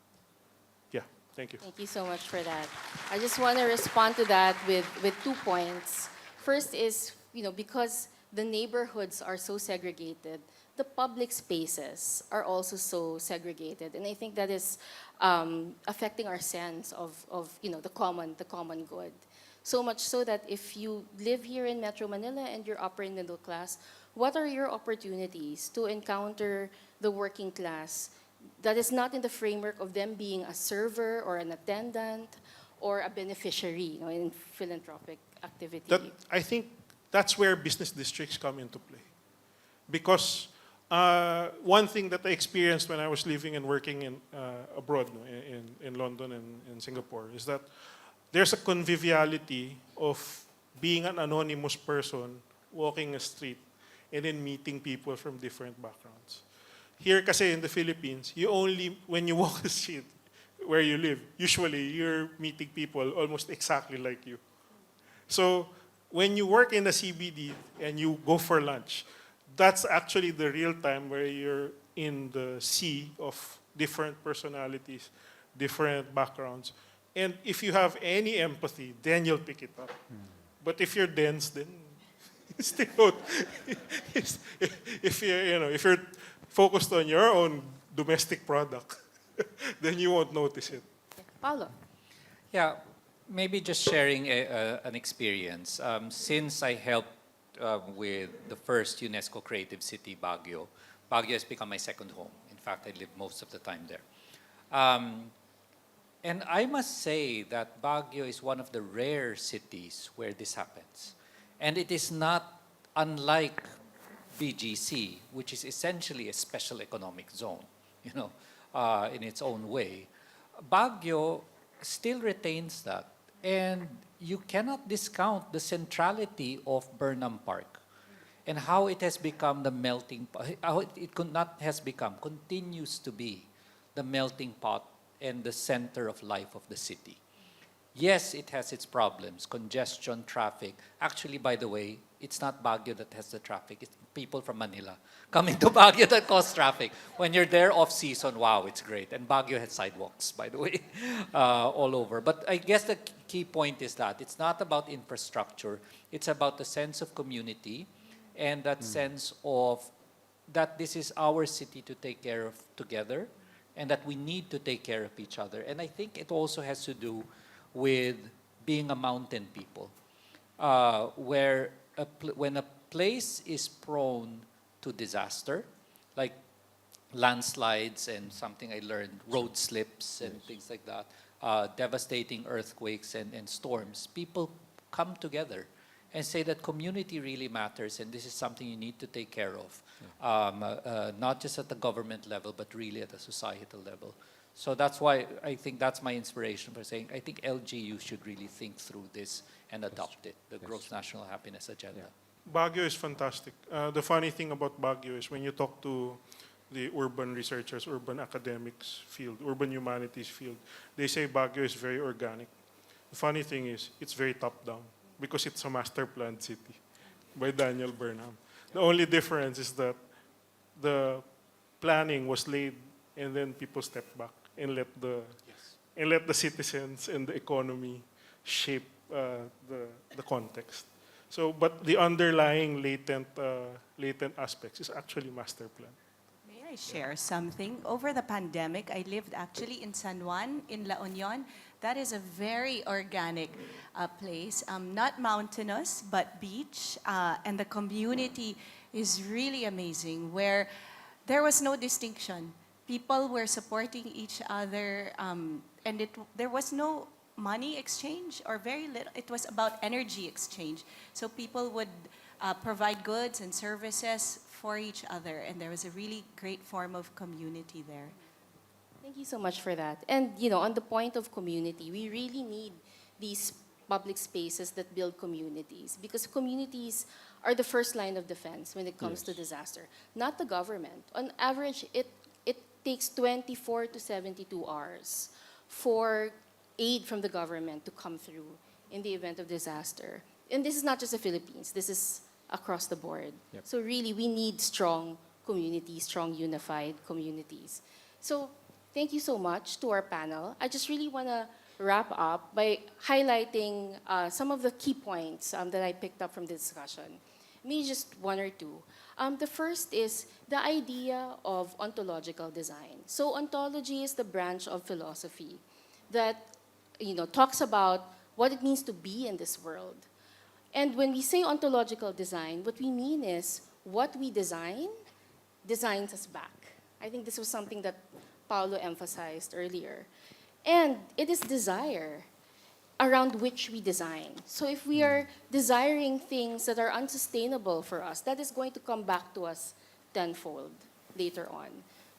Yeah, thank you. Thank you so much for that. I just want to respond to that with 2 points. First is, because the neighborhoods are so segregated, the public spaces are also so segregated. And I think that is affecting our sense of the common good. So much so that if you live here in Metro Manila and you're upper and middle class, what are your opportunities to encounter the working class that is not in the framework of them being a server or an attendant or a beneficiary in philanthropic activity? I think that's where business districts come into play. Because one thing that I experienced when I was living and working abroad, in London and in Singapore, is that there's a conviviality of being an anonymous person walking a street and then meeting people from different backgrounds. Here kasi in the Philippines, when you walk the street where you live, usually you're meeting people almost exactly like you. So when you work in the CBD and you go for lunch, that's actually the real time where you're in the sea of different personalities, different backgrounds. And if you have any empathy, then you'll pick it up. But if you're dense, then you still don't. If you're focused on your own domestic product, then you won't notice it. Paolo. Yeah, maybe just sharing an experience. Since I helped with the first UNESCO Creative City, Baguio has become my second home. In fact, I live most of the time there. And I must say that Baguio is one of the rare cities where this happens. And it is not unlike BGC, which is essentially a special economic zone, in its own way. Baguio still retains that. And you cannot discount the centrality of Burnham Park and how it has become the melting pot, how it could not has become, continues to be the melting pot and the center of life of the city. Yes, it has its problems, congestion, traffic. Actually, by the way, it's not Baguio that has the traffic. It's people from Manila coming to Baguio that cause traffic. When you're there off-season, wow, it's great. And Baguio has sidewalks, by the way, all over. But I guess the key point is that it's not about infrastructure. It's about the sense of community and that sense of that this is our city to take care of together and that we need to take care of each other. And I think it also has to do with being a mountain people, where when a place is prone to disaster, like landslides and something I learned, road slips and things like that, devastating earthquakes and storms, people come together and say that community really matters and this is something you need to take care of, not just at the government level, but really at the societal level. So that's why I think that's my inspiration for saying, I think LGU should really think through this and adopt it, the Gross National Happiness Agenda. Baguio is fantastic. The funny thing about Baguio is when you talk to the urban researchers, urban academics field, urban humanities field, they say Baguio is very organic. The funny thing is, it's very top-down because it's a master planned city by Daniel Burnham. The only difference is that the planning was laid and then people stepped back and let the citizens and the economy shape the context. So, but the underlying latent aspects is actually master plan. May I share something? Over the pandemic, I lived actually in San Juan, in La Union. That is a very organic place, not mountainous, but beach. And the community is really amazing, where there was no distinction. People were supporting each other, and there was no money exchange or very little. It was about energy exchange. So people would provide goods and services for each other, and there was a really great form of community there. Thank you so much for that. And on the point of community, we really need these public spaces that build communities, because communities are the first line of defense when it comes to disaster, not the government. On average, it takes 24 to 72 hours for aid from the government to come through in the event of disaster. And this is not just the Philippines, this is across the board. Yep. So really, we need strong communities, strong unified communities. So thank you so much to our panel. I just really want to wrap up by highlighting some of the key points that I picked up from the discussion. Maybe just one or two. The first is the idea of ontological design. So ontology is the branch of philosophy that talks about what it means to be in this world. And when we say ontological design, what we mean is what we design designs us back. I think this was something that Paolo emphasized earlier. And it is desire around which we design. So if we are desiring things that are unsustainable for us, that is going to come back to us tenfold later on.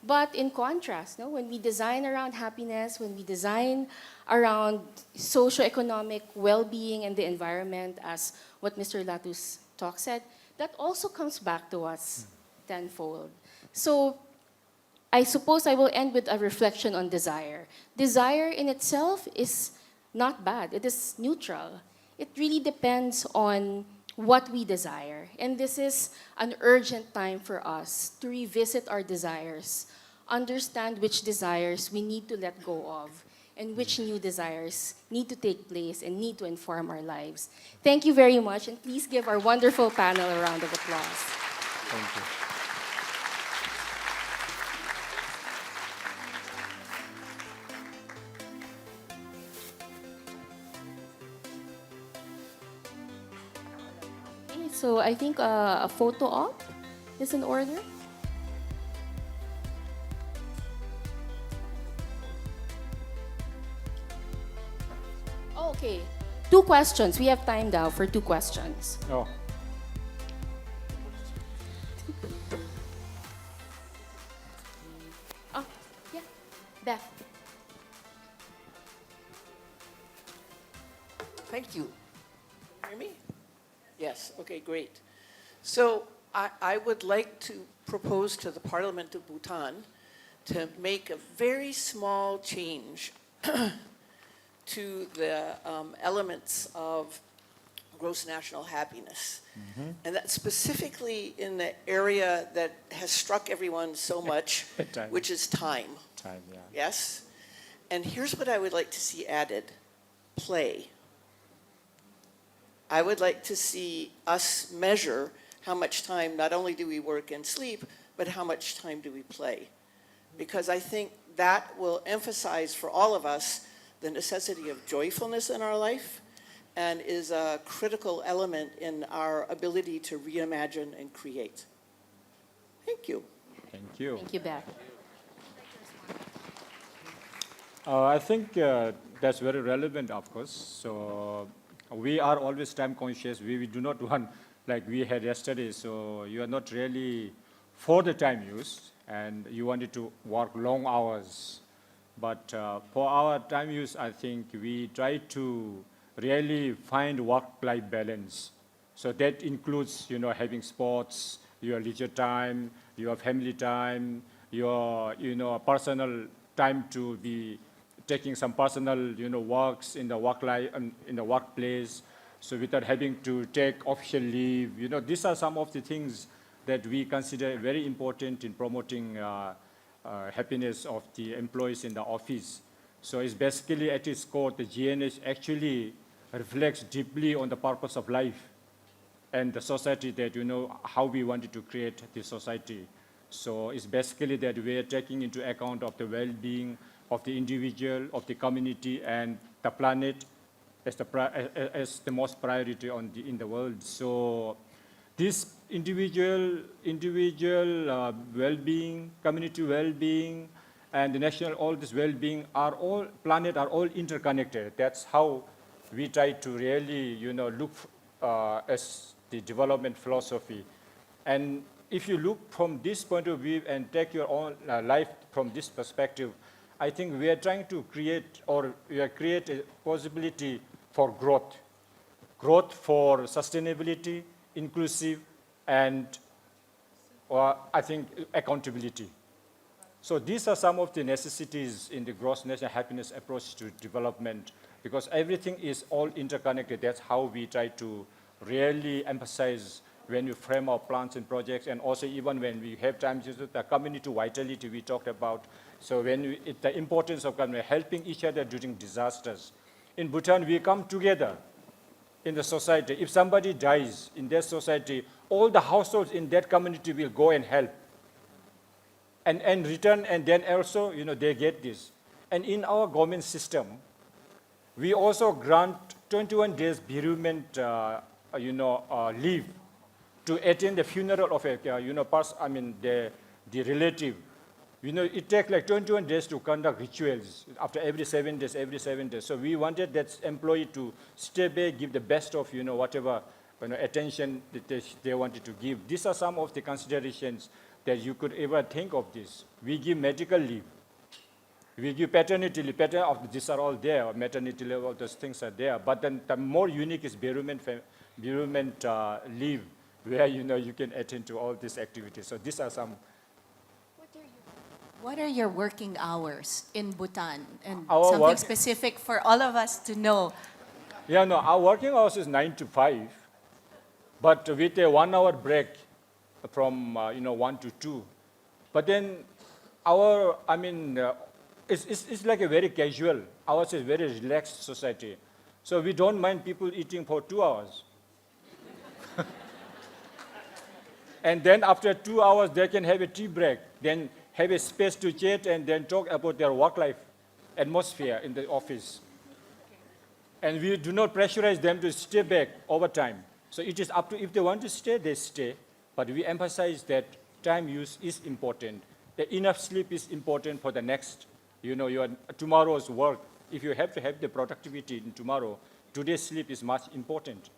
But in contrast, when we design around happiness, when we design around socioeconomic well-being and the environment, as what Mr. Lhatu's talk said, that also comes back to us tenfold. So I suppose I will end with a reflection on desire. Desire in itself is not bad. It is neutral. It really depends on what we desire. And this is an urgent time for us to revisit our desires, understand which desires we need to let go of, and which new desires need to take place and need to inform our lives. Thank you very much, and please give our wonderful panel a round of applause. Thank you. Okay, so I think a photo op is in order. Okay, 2 questions. We have time now for 2 questions. Oh, Oh, yeah, Beth. Thank you. Hear me? Yes, okay, great. So I would like to propose to the Parliament of Bhutan to make a very small change to the elements of gross national happiness. And that specifically in the area that has struck everyone so much, Time. which is time. time, yeah. Yes? And here's what I would like to see added. Play. I would like to see us measure how much time not only do we work and sleep, but how much time do we play. Because I think that will emphasize for all of us the necessity of joyfulness in our life and is a critical element in our ability to reimagine and create. Thank you. Thank you. Thank you, Beth. I think that's very relevant, of course. So we are always time conscious. We do not want, like we had yesterday, so you are not really for the time use, and you wanted to work long hours But for our time use, I think we try to really find work-life balance. So that includes, having sports, your leisure time, your family time, your, personal time to be taking some personal, works in the work life, in the workplace, so without having to take official leave. These are some of the things that we consider very important in promoting happiness of the employees in the office. So it's basically at its core, the GNH actually reflects deeply on the purpose of life and the society that, how we wanted to create the society. So it's basically that we are taking into account of the well-being of the individual, of the community, and the planet as the most priority in the world. So this individual well-being, community well-being, and the national, all this well-being planet are all interconnected. That's how we try to really, look as the development philosophy. And if you look from this point of view and take your own life from this perspective, I think we are trying to create a possibility for growth. Growth for sustainability, inclusive, and I think accountability. So these are some of the necessities in the gross national happiness approach to development, because everything is all interconnected. That's how we try to really emphasize when we frame our plans and projects, and also even when we have times the community vitality we talked about. So the importance of helping each other during disasters. In Bhutan, we come together in the society. If somebody dies in that society, all the households in that community will go and help. And return, and then also, they get this. And in our government system, we also grant 21 days bereavement, leave to attend the funeral of a, the relative. It takes like 21 days to conduct rituals after every 7 days. So we wanted that employee to stay back, give the best of, whatever attention that they wanted to give. These are some of the considerations that you could ever think of this. We give medical leave. We give paternity leave. These are all there. Maternity leave, all those things are there. But then the more unique is bereavement leave, where you can attend to all these activities. So these are some. What are your working hours in Bhutan? And Our something specific for all of us to know. Yeah, no, our working hours is 9 to 5, but with a 1 hour break from 1 to 2. But then it's like a very casual. Ours is very relaxed society. So we don't mind people eating for 2 hours. And then after 2 hours, they can have a tea break, then have a space to chat, and then talk about their work life atmosphere in the office. And we do not pressurize them to stay back over time. So it is up to, if they want to stay, they stay. But we emphasize that time use is important. The enough sleep is important for the next, your tomorrow's work. If you have to have the productivity in tomorrow, today's sleep is much important.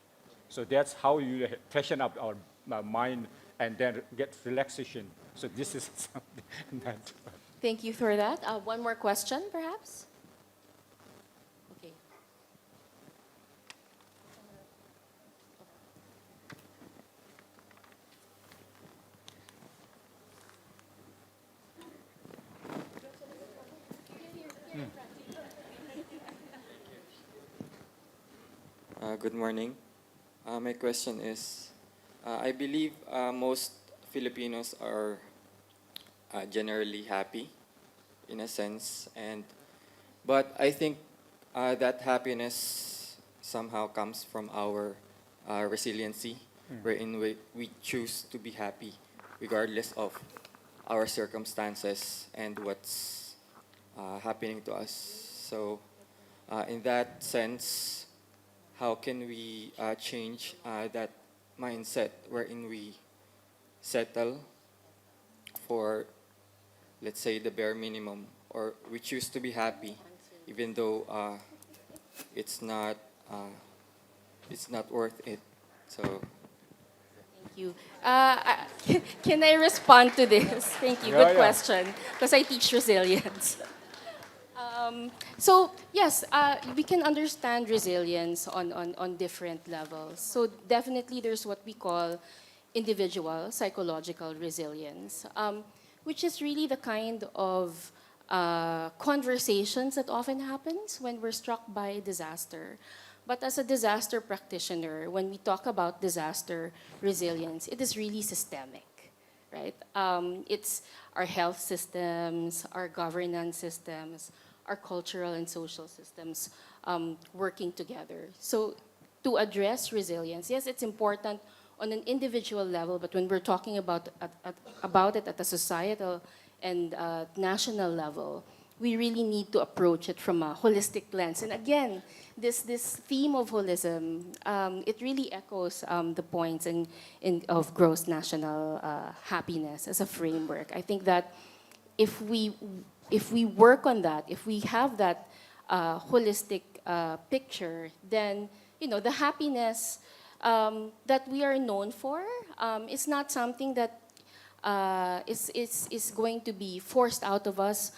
So that's how you freshen up our mind and then get relaxation. So this is something that. Thank you for that. One more question, perhaps? Okay. Good morning. My question is, I believe most Filipinos are generally happy, in a sense, but I think that happiness somehow comes from our resiliency, wherein we choose to be happy regardless of our circumstances and what's happening to us. So in that sense, how can we change that mindset wherein we settle for, let's say, the bare minimum, or we choose to be happy even though it's not worth it. So Thank you. Can I respond to this? Thank you. Yeah, Good yeah. question. Because I teach resilience. So yes, we can understand resilience on different levels. So definitely there's what we call individual psychological resilience, which is really the kind of conversations that often happens when we're struck by disaster. But as a disaster practitioner, when we talk about disaster resilience, it is really systemic, right? It's our health systems, our governance systems, our cultural and social systems working together. So to address resilience, yes, it's important on an individual level, but when we're talking about it at a societal and national level, we really need to approach it from a holistic lens. And again, this theme of holism, it really echoes the points of gross national happiness as a framework. I think that if we work on that, if we have that holistic picture, then the happiness that we are known for is not something that is going to be forced out of us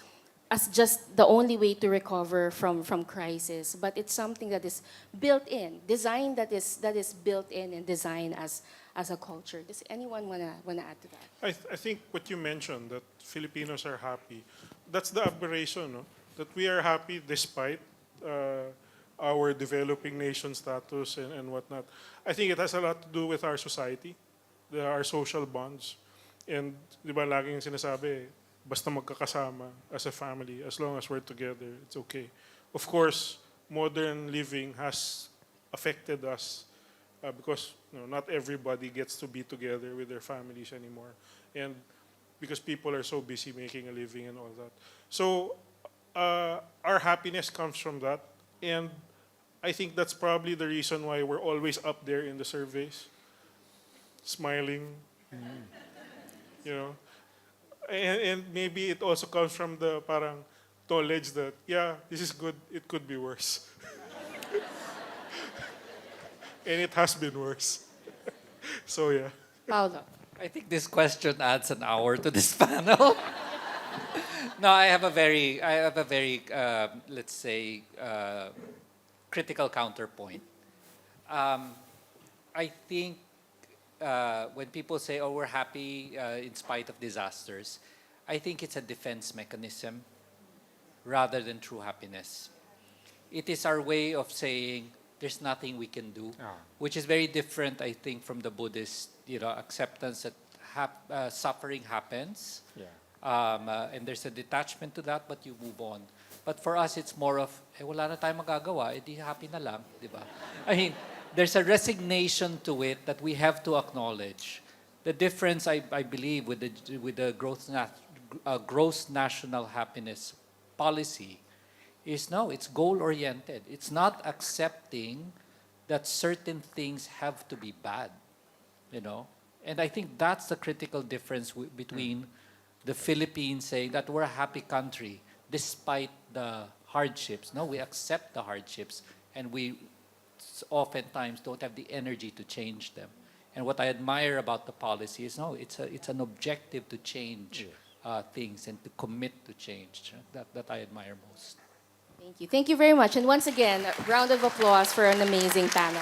as just the only way to recover from crisis, but it's something that is built in, design that is built in and designed as a culture. Does anyone wanna add to that? I think what you mentioned, that Filipinos are happy, that's the aberration, no? That we are happy despite our developing nation status and whatnot. I think it has a lot to do with our society, our social bonds. And di ba laging sinasabi, basta magkakasama as a family, as long as we're together, it's okay. Of course, modern living has affected us because not everybody gets to be together with their families anymore. And because people are so busy making a living and all that. So our happiness comes from that. And I think that's probably the reason why we're always up there in the surveys, smiling, And maybe it also comes from the parang knowledge that, yeah, this is good, it could be worse. And it has been worse. So, yeah. Paolo. I think this question adds an hour to this panel. No, I have a very, let's say, critical counterpoint. I think when people say, "Oh, we're happy in spite of disasters," I think it's a defense mechanism rather than true happiness. It is our way of saying there's nothing we can do, which is very different, I think, from the Buddhist, acceptance that suffering happens, and there's a detachment to that, but you move on. But for us, it's more of, wala na tayong magagawa, di happy na lang, di ba? I mean, there's a resignation to it that we have to acknowledge. The difference, I believe, with the gross national happiness policy is no, it's goal-oriented. It's not accepting that certain things have to be bad, And I think that's the critical difference between the Philippines saying that we're a happy country despite the hardships. No, we accept the hardships, and we oftentimes don't have the energy to change them. And what I admire about the policy is, no, it's an objective to change things and to commit to change. That I admire most. Thank you. Thank you very much. And once again, a round of applause for an amazing panel.